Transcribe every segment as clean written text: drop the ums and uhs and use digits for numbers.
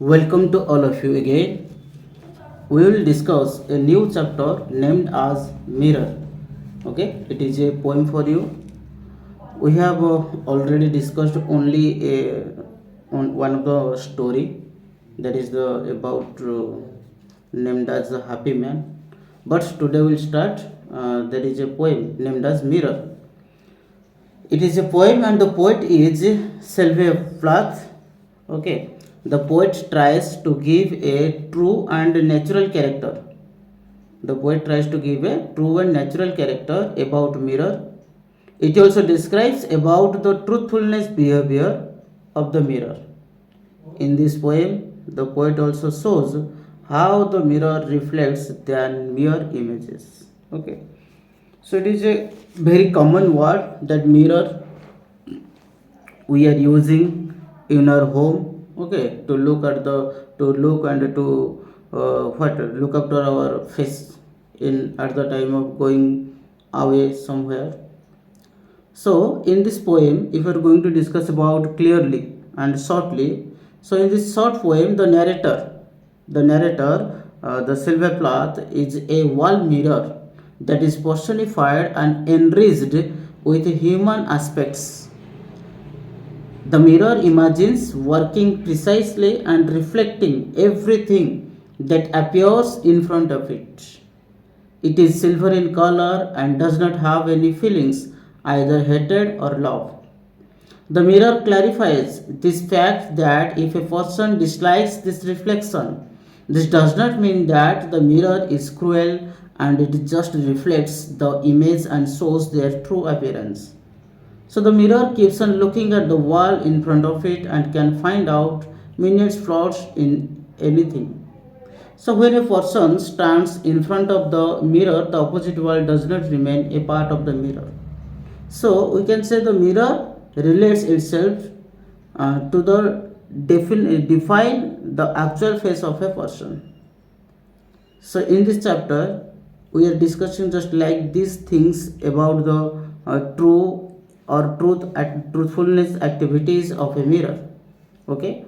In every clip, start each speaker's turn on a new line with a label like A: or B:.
A: Welcome to all of you again. We will discuss a new chapter named as Mirror. Okay, it is a poem for you. We have already discussed only on one of the story, that is the about named as the Happy Man. But today we'll start. There is a poem named as Mirror. It is a poem, and the poet is Sylvia Plath. Okay, the poet tries to give a true and natural character. The poet tries to give a true and natural character about mirror. It also describes about the truthfulness behavior of the mirror. In this poem, the poet also shows how the mirror reflects than mere images. Okay, so it is a very common word that mirror we are using in our home, okay, to look at the to look and to what look after our face in at the time of going away somewhere. So in this poem, if we are going to discuss about clearly and shortly, so in this short poem, the Silver Plath is a wall mirror that is personified and enriched with human aspects. The mirror imagines working precisely and reflecting everything that appears in front of it. It is silver in color and does not have any feelings, either hatred or love. The mirror clarifies this fact that if a person dislikes this reflection, this does not mean that the mirror is cruel, and it just reflects the image and shows their true appearance. So the mirror keeps on looking at the wall in front of it and can find out minute flaws in anything. So when a person stands in front of the mirror, the opposite wall does not remain a part of the mirror. So we can say the mirror relates itself to the define the actual face of a person. So in this chapter, we are discussing just like these things about the true or truthfulness activities of a mirror. Okay,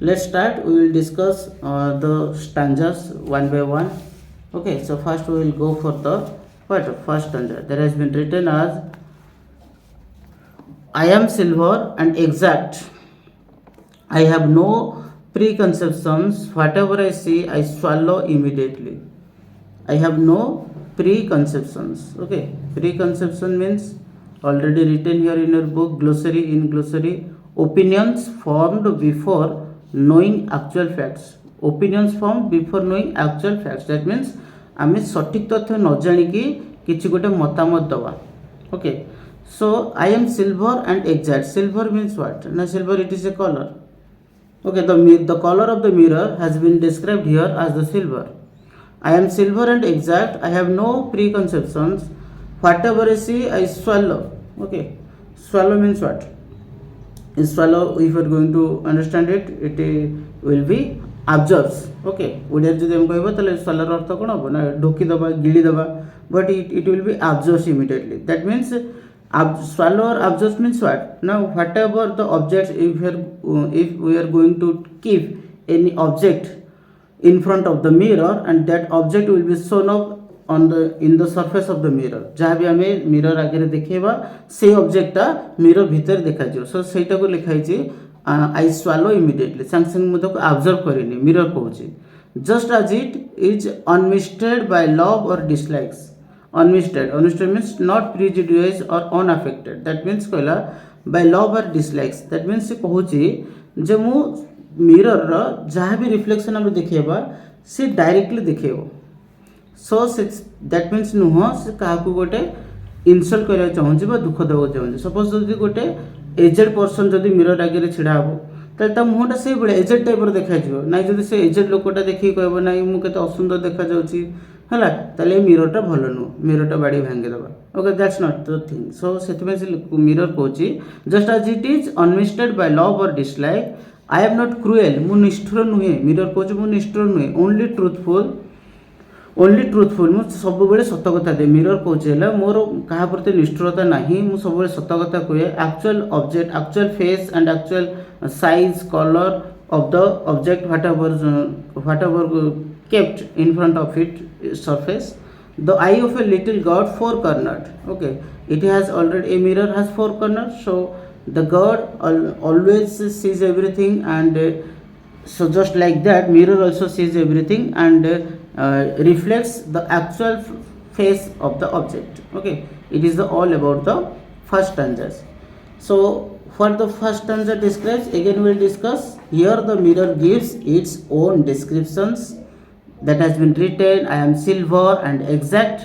A: let's start. We will discuss the stanzas one by one. Okay, so first we will go for the first stanza. There has been written as I am silver and exact. I have no preconceptions. Whatever I see, I swallow immediately. I have no preconceptions. Okay, preconception means already written here in your book glossary. In glossary, opinions formed before knowing actual facts. Opinions formed before knowing actual facts. That means आम सठिक तथ्य न जाणिकी किसी गोटे मतामत दवा. Okay, so I am silver and exact. Silver means what? Na silver, it is a color. Okay, the color of the mirror has been described here as the silver. I am silver and exact. I have no preconceptions. Whatever I see, I swallow. Okay, swallow means what? In swallow, if you are going to understand it, it will be absorbs. Okay, Odia जदि हम कहबो तले swallow अर्थ कोन हो ना ढोकी दबा गिली दबा, but it will be absorbs immediately. That means swallow or absorbs means what? Now whatever the objects, if we are going to keep any object in front of the mirror, and that object will be shown up on the in the surface of the mirror. जहाँ भी हमें mirror आगे देखेबा से ऑब्जेक्टटा mirror भीतर देखा जो. सो सेटा को लिखाई छी आई स्वालो इमीडिएटली, संग संग मत को ऑब्जर्व करिनी मिरर कहूची. Just as it is unmisted by love और dislikes. Unmisted means not prejudiced or unaffected. That means कहला by love or dislikes. That means से कहूची जे मु मिरर रो जहाँ भी रिफ्लेक्शन हम देखेबा से डायरेक्टली देखेबो. सो दैट मीन्स नुह से क्या गोटे इनसल्ट करने चाहूँगी दुख देवा चाहूँगी. सपोज जब गोटे एजेड पर्सन जब मिरर आगे छिड़ा हम तो मुहटा से भाई एजेड टाइप देखा ना. जब से एजेड लोकटा देखिए कह ना मुझे असुंदर देखा है मिररटा भल नुह, मिररटा बाड़ी भांगीदेवा. Okay, that's not the thing. So से मिरर कहूँ just as it is unmisted by love और dislike. I am not cruel, मु निष्ठुर नुहे. मिरर कहूँ मु निष्ठुर नुहे. ओनली ट्रुथफुल, मु सब बेले सत कथा दे. मिरर कहूँ मोर क्या प्रति निष्ठुरता नहीं, मु सब सत कथा कहे. Actual object, actual face and actual size, colour of the object whatever kept in front of it surface. The eye of a little god four cornered. Okay, it has already, a mirror has four corners, so the god always sees everything, and so just like that mirror also sees everything and reflects the actual face of the object. Okay, it is all about the first stanzas. So for the first stanza describes, again we will discuss. Here the mirror gives its own descriptions, that has been written, I am silver and exact,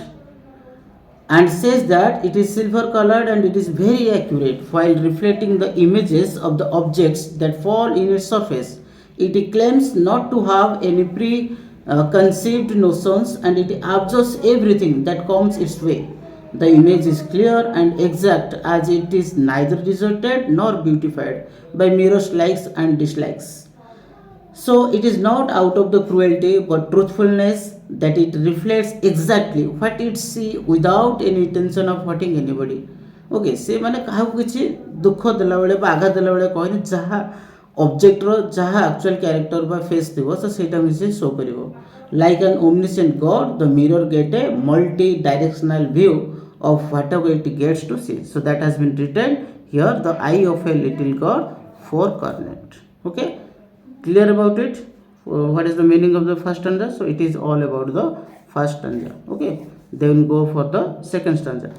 A: and says that it is silver colored and it is very accurate while reflecting the images of the objects that fall in its surface. It claims not to have any preconceived notions, and it absorbs everything that comes its way. The image is clear and exact, as it is neither distorted nor beautified by mirror's likes and dislikes. So it is not out of the cruelty but truthfulness that it reflects exactly what it see without any intention of hurting anybody. Okay से माने काहाକୁ କିଛି ଦୁଃଖ ଦେଲା ବେଳେ ବା ଆଘାତ ଦେଲା ବେଳେ କହିନି, ଯାହା ଅବଜେକ୍ଟର ଯାହା ଆକ୍ଚୁଆଲ କ୍ୟାରେକ୍ଟର ବା ଫେସ୍ ଥିବ ତ ସେଇଟା ମିଶି ଶୋ କରିବ. ଲାଇକ୍ ଆନ୍ omniscient God, the mirror get a multi-directional view of whatever it gets to see. So that has been written here, the eye of a little God, four cornered. Okay, clear about it? What is the meaning of the first stanza? So it is all about the first stanza. Okay, then go for the second stanza.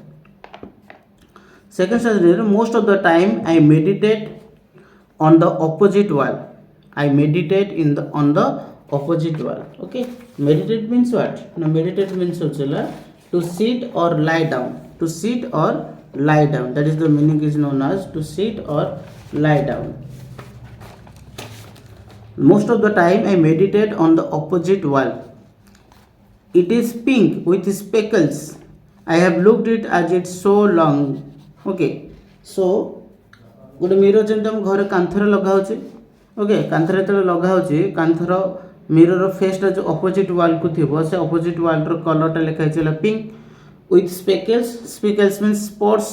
A: Second stanza, most of the time I meditate on the opposite wall. I meditate on the opposite wall. Okay, meditate means what? Now meditate means to sit or lie down. To sit or lie down, that is the meaning is known as to sit or lie down. Most of the time I meditate on the opposite wall. It is pink with speckles. I have looked it as it's so long. Okay, so गोटे mirror जमी आम घर कांथर लगा होचे. Okay, कांथर जो लगा होचे, कांथर mirror फेसटा जो अपोजिट वाल को थी से अपोजिट वाल कलरटा लिखाई pink with speckles. Speckles mean spots.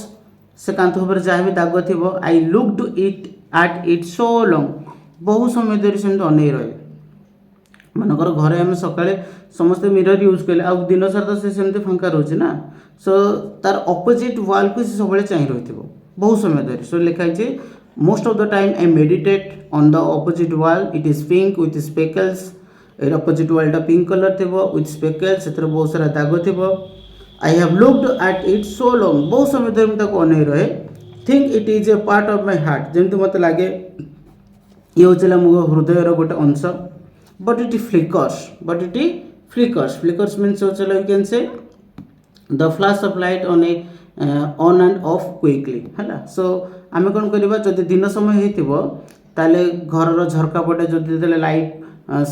A: से कांथ उपर जहाँ भी दाग थी. I looked it at it so long. बहुत समय धरी सेमती अनै रहे. मनकर घरे आम सकाळे समस्ते मिरर यूज कले आ दिन सारा तो सेमती फांका रोचे ना. सो तार अपोजिट वाल को से सब चाह रही बहुत समय धरी. सो लिखाई most of the time I meditate on the opposite wall. It is pink with speckles. ए अपोजिट वालटा पिंक कलर थी विथ स्पेकल्स. से बहुत सारा दाग थी. I have looked at it so long. बहुत समय धरी मुझे अनै रहे. Think it is a part of my heart. जमी मत लगे ये होचला मो हृदयर गोटे अंश. But it flickers. Flickers means होचला you can say the flash off light on A on end of quickly है. सो आम कौन करवा जदि दिन समय हो ताले घर झरका पटे जदि लाइट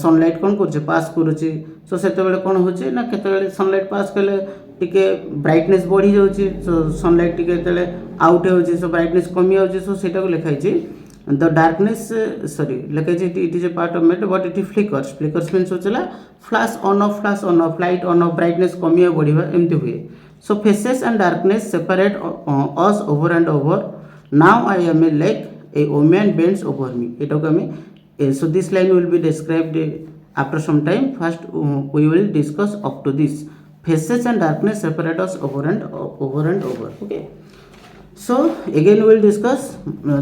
A: सनलाइट कौन कर पास करुच्ची. सो से कौन हो ना केत सनलाइट पास कले टिके ब्राइटनेस बढ़ी जाऊँगी. सो सनलाइट टिके आउट हो ब्राइटनेस कमी जाऊँगी. सो से लिखाई द डार्कनेस सॉरी लिखाई it is a part of mate but it flickers. Flickers means होचला flash on off light on off brightness कमिया बढ़िया एमती हुए. So faces and darkness separate us over and over. Now I am a like a woman bends over me. एटा को हमें so this line will be described after some time. First we will discuss up to this. Faces and darkness separate us over and over. Okay, so again we will discuss.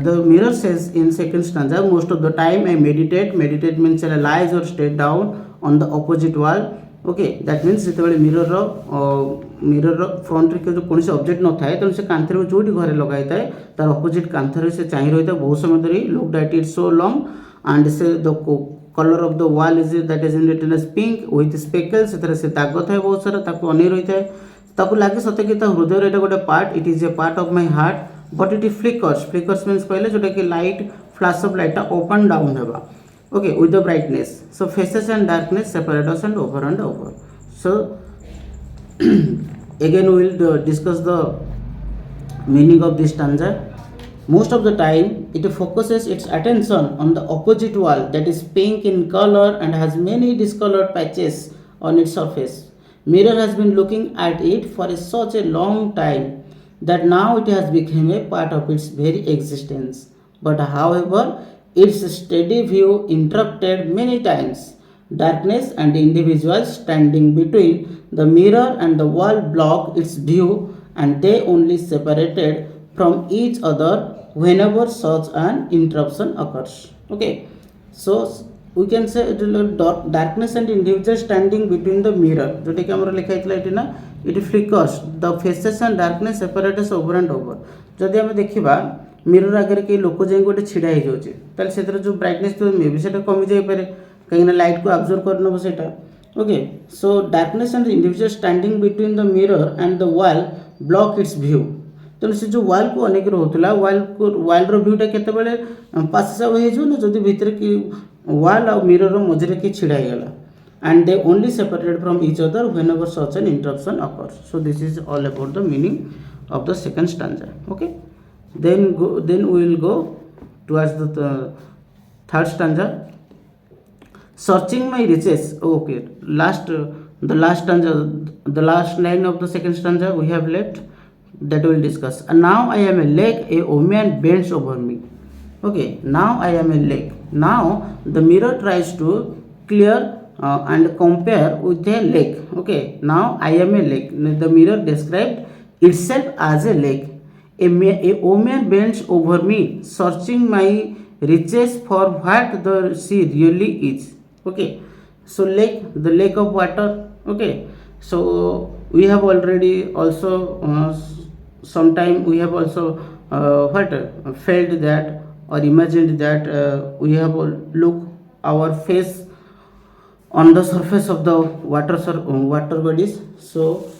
A: The mirror says in second stanza, most of the time I meditate. Meditate means lies or stay down on the opposite wall. Okay, that means जिते mirror front रे जो कौन से object न थाए तेणु से कांथर जो घरे लगाई थाए तार अपोजिट कांथर से चाह रही है बहुत समय धरी. Looked at it so long and से the colour of the wall is that is written as pink with speckles. से दाग थाए बहुत सारा ताको अनै रही है. ताको लगे सते कि हृदय एटा गोटे part. It is a part of my heart but it flickers. Flickers means कहले जोटा कि light flash off light open down होगा. Okay, with the brightness. So faces and darkness separate us and over. So again we will discuss the meaning of this stanza. Most of the time it focuses its attention on the opposite wall that is pink in color and has many discolored patches on its surface. Mirror has been looking at it for such a long time that now it has become a part of its very existence. But however, its steady view interrupted many times. Darkness and individuals standing between the mirror and the wall blocked its view, and they only separated from each other whenever such an interruption occurs. Okay, so we can say it is darkness and individual standing between the mirror, जोटा कि हमर लिखा हैतला eighty ना, it flickers the faces and darkness separates over and over. जदि हम देखिबा mirror आगे के लोक जाई गोटे छिड़ा हो जाउचे ताले सेतर जो ब्राइटनेस तो मे बी सेटा कमी जाई पारे कहीं लाइट को अब्जॉर्ब करनबो सेटा. Okay, so darkness and individual standing between the mirror and the wall block it's view. तेणु से जो वॉल को अनेक रोला वॉल भ्यूटा केतबेले पास सब हो ना जदि भितर कि वॉल और मिरर मझे कि छिड़ा गला, and they only separated from each other whenever such an interruption occurs. So this is all about the meaning of the second stanza. Okay, then we will go towards the third stanza. Searching my riches. Okay, the last stanza, the last line of the second stanza we have left, that we will discuss. And now I am a lake, a woman bends over me. Okay, now I am a lake. Now the mirror tries to clear and compare with a lake. Okay, now I am a lake. The mirror described itself as a lake. A woman bends over me, searching my riches for what the sea really is. Okay, so lake, the lake of water. Okay, so we have already also sometime we have also felt that or imagined that we have looked our face on the surface of the water bodies. So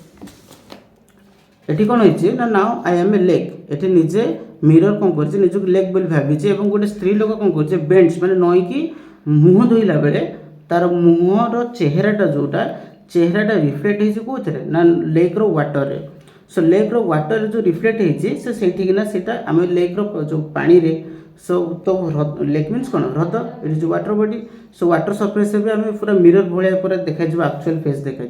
A: एटी कौन होइछि ना, now I am a lake. एटी निजे mirror कौन करछि निजो lake बोली भाबिछि एवं गोटे स्त्री लोक कौन करछि बेंच माने नई की मुह धोइला बेले तार मुहर चेहराटा जोटा चेहराटा रिफ्लेक्ट होइछि कोथरे ना लेक रो वाटर रे. सो लेक रो वाटर जो रिफ्लेक्ट होइछि से सेठी ना सेटा हम लेक रो जो पानी रे. सो तो लेक मीन्स कौन ह्रद, it is water body. So water surface भी आम पूरा मिरर भाया पूरा देखा एक्चुअल फेस देखा.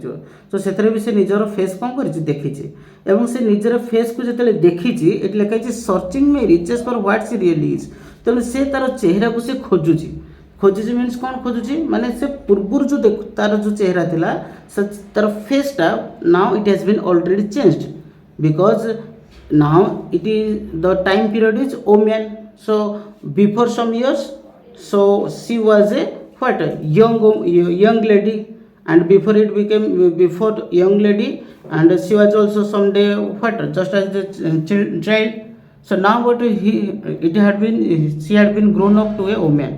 A: तो से भी से निजर फेस कौन कर देखी एवं से निजर फेस को जो देखी ये लिखाई searching me riches for what she really is. तेणु से तार चेहरा को से खोजुची मीन्स कौन खोजुची माने से पूर्व जो तार जो चेहरा थिला तार फेसटा now it has been already changed because now it is the time period is omen. So before some years, so she was a what young lady, and before it became before young lady, and she was also someday what just as a child. So now what it had been, she had been grown up to a woman.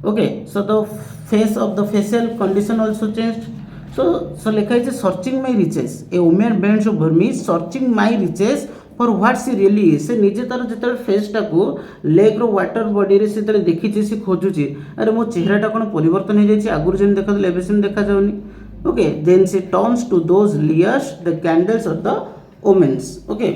A: Okay, so the face of the facial condition also changed. So lekha is searching my riches, a woman bends over me searching my riches for what she really is. से निजे तार जो फेसटा को lake रो water body रे से देखी से खोजुची अरे मो चेहराटा कौन परिवर्तन हो जाए आगुरी जमी देखा एवं से देखा जाऊनी. Okay, then she turns to those liars the candles of the omens. Okay,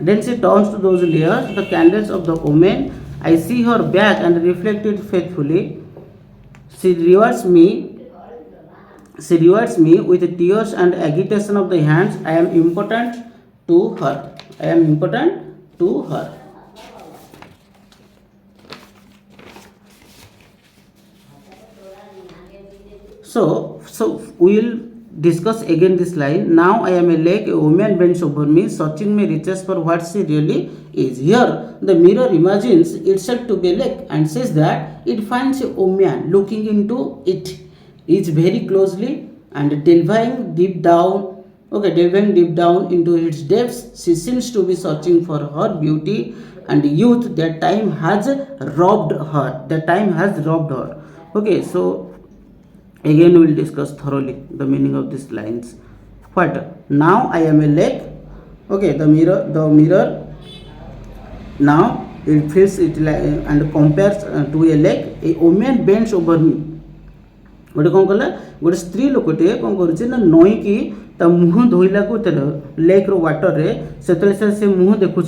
A: then she turns to those layers, the candles of the woman. I see her back and reflect it faithfully. She rewards me with tears and agitation of the hands. I am important to her. I am important to her. So we will discuss again this line. Now I am a lake, a woman bends over me, searching my riches for what she really is. Here the mirror imagines itself to be a lake and says that it finds a woman looking into it, is very closely and delving deep down into its depths. She seems to be searching for her beauty and youth that time has robbed her. Okay, so again we will discuss thoroughly the meaning of these lines. What? Now I am a lake. Okay, the mirror now it feels it and compares to a lake. A woman bends over me. गोटे कौन कला गोटे स्त्री लोकटे कौन कर नई की मुह धोइला को लेक रो वाटर रे से मुह देखुं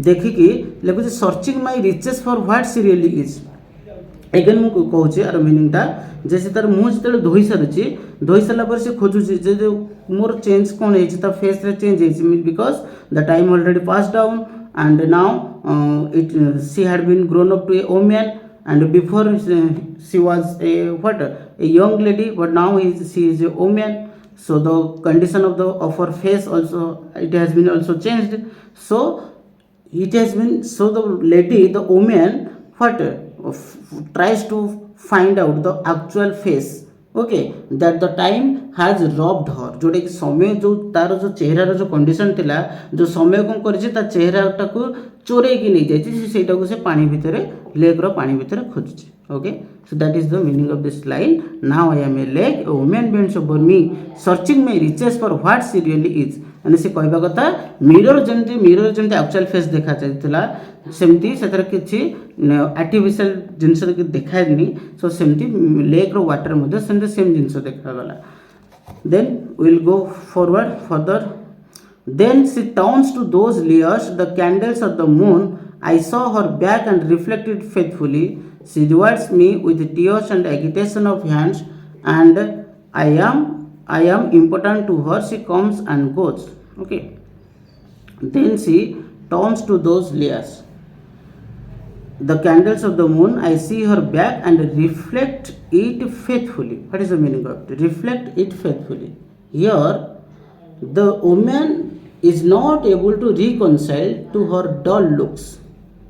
A: देखिकी लिखुचे searching my riches for what she really is. Again मु कहूँ आर मीनिंगटा जे से तार मुँह जो धोई सारी धोई सारापर से खोजुची जे मोर चेंज कौन है फेस रे चेंज है because the time already pass down and now it she had been grown up to a woman and before she was a what a young lady but now she is a woman, so the condition of her face also it has been also changed, so it has been, so the lady, the woman what tries to find out the actual face, okay that the time हाज rubbed हर जोटा कि समय जो तार जो चेहरार जो condition थिला जो समय कौन कर चेहराटा को चोरे की नहीं जाइए से पानी भितर लेक रो पानी भितर खोजुचे, okay so that is the meaning of this line. Now I am a lake a woman bends over me searching my riches for what she really is, मैंने से कहवा कथा मिरर जमी एक्चुअल फेस देखा जाता सेमती से किसी आर्टिफिशियल जिनस देखानी, सो सेमती लेक रो वाटर मध्य सेमती सेम जिनस देखागला। Then will go forward further, then she turns to those liars the candles of the moon I saw her back and reflected faithfully she rewards me with tears and agitation of hands and I am important to her, she comes and goes, okay then she turns to those layers the candles of the moon I see her back and reflect it faithfully. What is the meaning of it? Reflect it faithfully. Here the woman is not able to reconcile to her dull looks,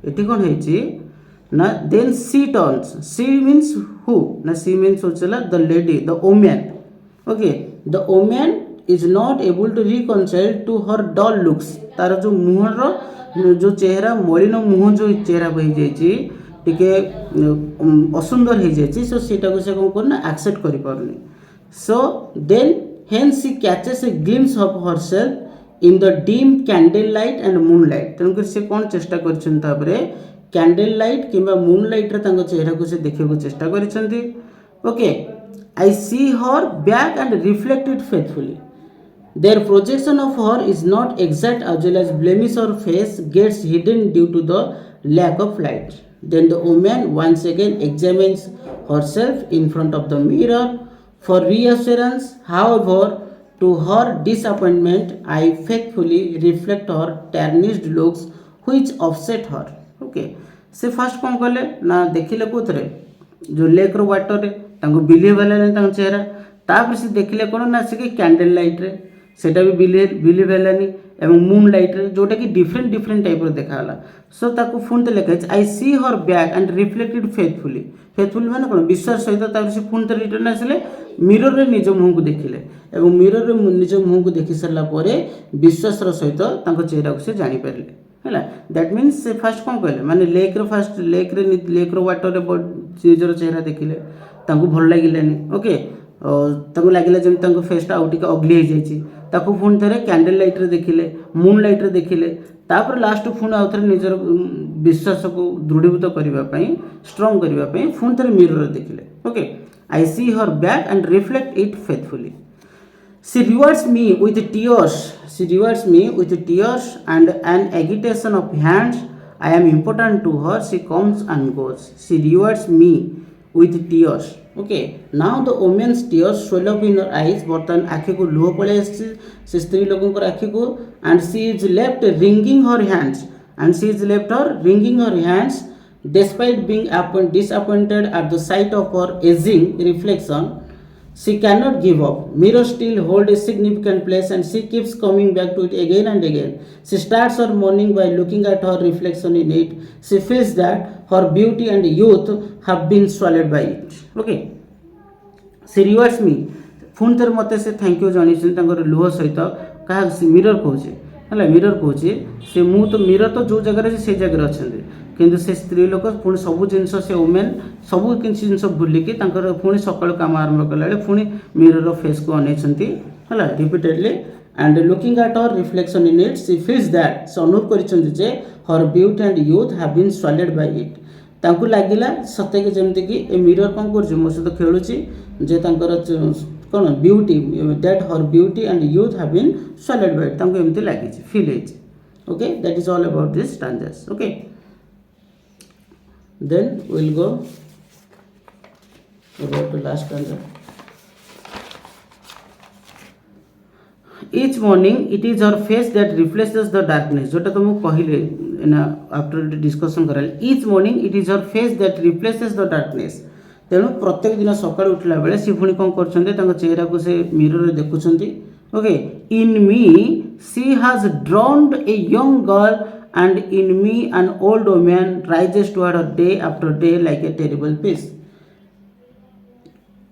A: eighty कौन है ना then she turns, she means who ना she means होचला the lady, the woman, okay the woman is not able to reconcile to her dull looks, तार जो मुहर जो चेहरा मलिन मुह जो चेहरा हो टिके असुंदर हो जाए, सो सीटा को से कौन करना एक्सेप्ट करि पारुनी, so then hence she catches a glimpse of herself in the dim candle light and moonlight, तेणुकर से कौन चेष्टा करछन ताबरे कैंडल लाइट किंबा मूनलाइट रे तांको चेहरा को से देखियो को चेष्टा करिसंती, okay I see her back and reflect it faithfully. Their projection of her is not exact as well as blemish or face gets hidden due to the lack of light. Then the woman once again examines herself in front of the mirror for reassurance. However, to her disappointment, I faithfully reflect her tarnished looks which upset her. Okay. से first कौन कले ना देखिले कोथरे जो lake रो water रे तांको believe हेलानी तांको चेहरा, तापर से देखिले कौन ना से कैंडल लाइट रे सेटा भी बिलीव हेलानी एवं मून लाइट रे जोटा कि डिफरेंट टाइप रो देखाला, सो ताको फोन ते लेखा I see her back and reflected faithfully, faithfully माने कोन विश्वास सहित तापर से फोन ते रिटर्न आसले मिरर रे निज मुह को देखिले एवं मिरर रे निज मुह को देखि सरला परे विश्वास रो सहित तांको चेहरा को से जानि परले हैला, दैट मीन्स से फर्स्ट कौन कहले माने लेक रो वाटर रे निजर चेहरा देखिले तांको भल लागिलानी, ओके तांको लागिला जेम तांको फेसटा आउ टिके अग्ली हो जाइछि, ताको फोन थरे कैंडल लाइट रे देखिले मून लाइट रे देखिले, तापर लास्ट फोन आउ थरे निजर विश्वास को दृढ़ीभूत करबा पई स्ट्रांग करबा पई फोन थरे मिरर रे देखिले, okay I see her back and reflect it faithfully, she rewards me with tears and an agitation of hands, I am important to her, she comes and goes, she rewards me with tears, okay now the woman's tears swell up in her eyes, बर्तन आँखि को लुह पड़े से स्त्री लोगों को आँखि को, and she is left wringing her hands despite being disappointed at the sight of her aging reflection. She cannot give up. Mirror still hold a significant place and she keeps coming back to it again and again. She starts her morning by looking at her reflection in it. She feels that her beauty and youth have been swallowed by it. Okay. She rewards me. पुणी थे मत से thank you जन लुह सहित क्या mirror कहे है mirror कहे से मु तो मिरर तो जो जगह से जगह अच्छा किंतु से स्त्री लोक पुणी सब जिनस से वुमेन सब किसी जिन भूलिकी पुणी सकाल कम आरंभ कला पुणी मिरर फेस को अनेइछंती है repeatedly and looking at her reflection in it she feels that से अनुभव कर her beauty and youth have been swallowed by it तांकु लागिला सते कि जेमति कि ए मिरर कौन कर मो सहित खेलुची जे कौन beauty that her beauty and youth have been swallowed by it तांकु एमति लागी फील होइछि okay that is all about this stanzas okay then we'll go about the last stanza. Each morning it is her face that reflects the darkness. जोटा तुम कहले ना after discussion कराल. Each morning it is her face that reflects the darkness. तेणु प्रत्येक दिन सकाळ उठला बेले सी पुणी कौन कर चेहरा को से मिरर देखुं. Okay, in me she has drowned a young girl and in me an old woman rises toward her day after day like a terrible peace.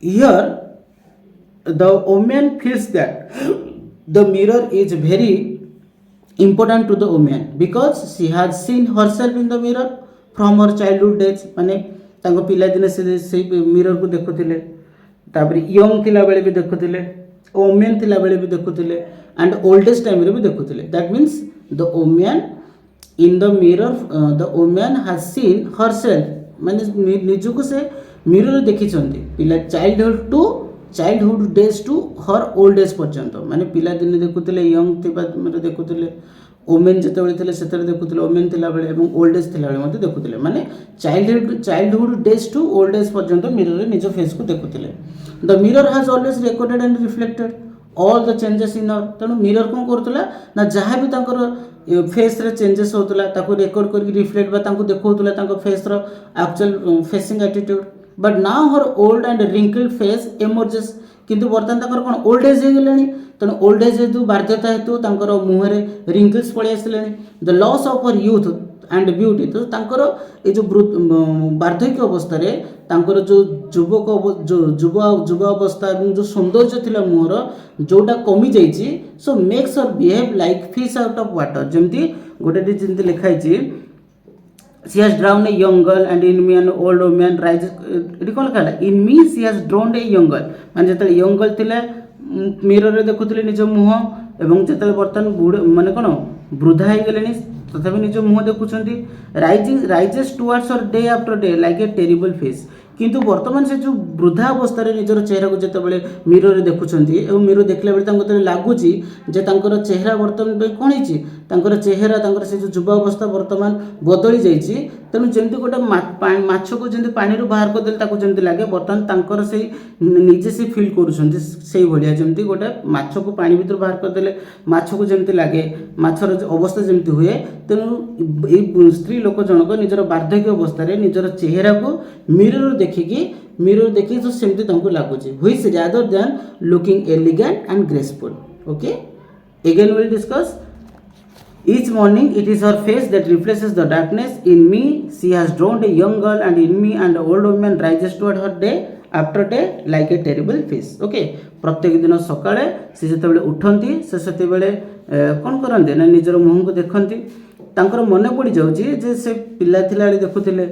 A: Here the woman feels that the mirror is very important to the woman because she has seen herself in the mirror from her childhood days. माने तांको पिला दिन से mirror को देखुथिले, तापरे young थिला बेले भी देखुथिले, वोमेन थिला बेले भी देखुथिले एंड ओल्डेस्ट टाइम रे भी देखुथिले. That means the women in the mirror, the women has seen herself माने निजुको से मिरर देखी चंदी पिला childhood days to her old age पर्यंत. माने पिला दिन देखुथिले, यंग थिबा मेरे देखुथिले, वोमेन जेतेबेले थिले सेतेबेले देखुथिले, वोमेन थिला बेले एवं ओल्ड एज थिला बेले मध्ये देखुथिले. माने childhood days to old age पर्यंत मिरर रे निज फेस को देखुथिले. The mirror has always recorded and reflected all the changes in our. तेणु मिरर कौन करतला ना जहाँ भी तांकर फेस रे चेंजेस होतला ताको रिकॉर्ड करके रिफ्लेक्ट बा तांको देखौतला तांको फेस रो actual facing attitude. But now her old and wrinkled face emerges. किंतु बर्तमान तांकर कोन ओल्ड एज हे गेलेनी. तेणु ओल्ड एज हेतु बाध्यता हेतु तांकर मुहरे रिंकल्स पळि आसलेनी. The loss of her youth and beauty. तो तांकर ए जो वार्धक्य अवस्था रे तांकर जो युवा अवस्था एवं जो सौंदर्य थिला मुहर जोटा कमी जाइछि. So makes her behave like fish out of water. जेमती गोटे जेमती लिखाई छि she has drowned a young girl and in me an old woman rises. एटी कोन कहला in me she has drowned a young girl. माने जतले यंग गर्ल थिले मिरर रे देखुथिले निज मुह एवं जतले बर्तन बुढ माने कोन वृद्धा हे गेलेनी तथापि निज मुह देखुछंती. Rises towards her day after day like a terrible face. किंतु वर्तमान से जो वृद्धा अवस्था रे निजर चेहरा को जेतेबेले मिरर रे देखुछंती एवं मिरर देखला बेले तांको तले लागुची जे तांकर चेहरा वर्तमान पे कोन हिची तांकर चेहरा तांकर से जो युवा अवस्था वर्तमान बदली जाइची. तेणु जेमती गोटे माछ को जेमती पानी रो बाहर कर देले ताको जेमती लागे वर्तमान तांकर से निजे से फील करूछंती सेही भलिया जेमती गोटे माछ को पानी भीतर बाहर कर देले माछ को जेमती लागे माछर अवस्था जेमती हुए. तेणु ए स्त्री लोक जनक निजर वार्धक्य अवस्था रे निजर चेहरा को मिरर देखि तो सेमती तांको लागुची which rather than looking elegant and graceful. Okay, again we will discuss. Each morning it is her face that reflects the darkness. In me she has drowned a young girl and in me and old woman rises toward her day after day like a terrible fish. Okay, प्रत्येक दिन सकाळे से जेतेबेले उठंती से सेतेबेले कोन करंती ना निजर मुह को देखंती तांकर मने पड़ी जाउची जे से पिला थिला बेले देखुथिले,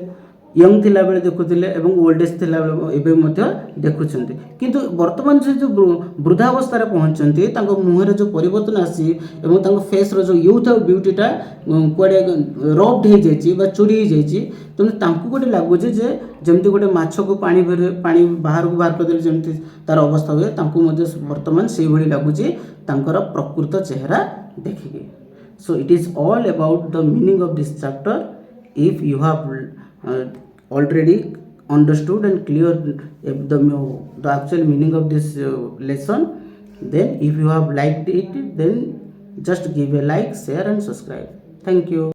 A: यंग थिला बेले देखुथिले एवं ओल्ड एज थिला बेले एबे मध्य देखुछंती. किंतु वर्तमान से जो वृद्धावस्था रे पहुंचंती तांको मुहरे जो परिवर्तन आसी एवं तांको फेस रो जो यूथ और ब्यूटीटा कोडे रब्ड हे जाइची बा चोरी हे जाइची. तने तांको गोटे लागुची जे जेमती गोटे माछ को पानी बाहर को बाहर कर देले जेमती तार अवस्था हुए तांको मध्य वर्तमान सेही भली लागुची तांकर प्रकृत चेहरा देखिके. So it is all about the meaning of this chapter. If you have already understood and clear the actual meaning of this lesson, then if you have liked it, then just give a like, share and subscribe. Thank you.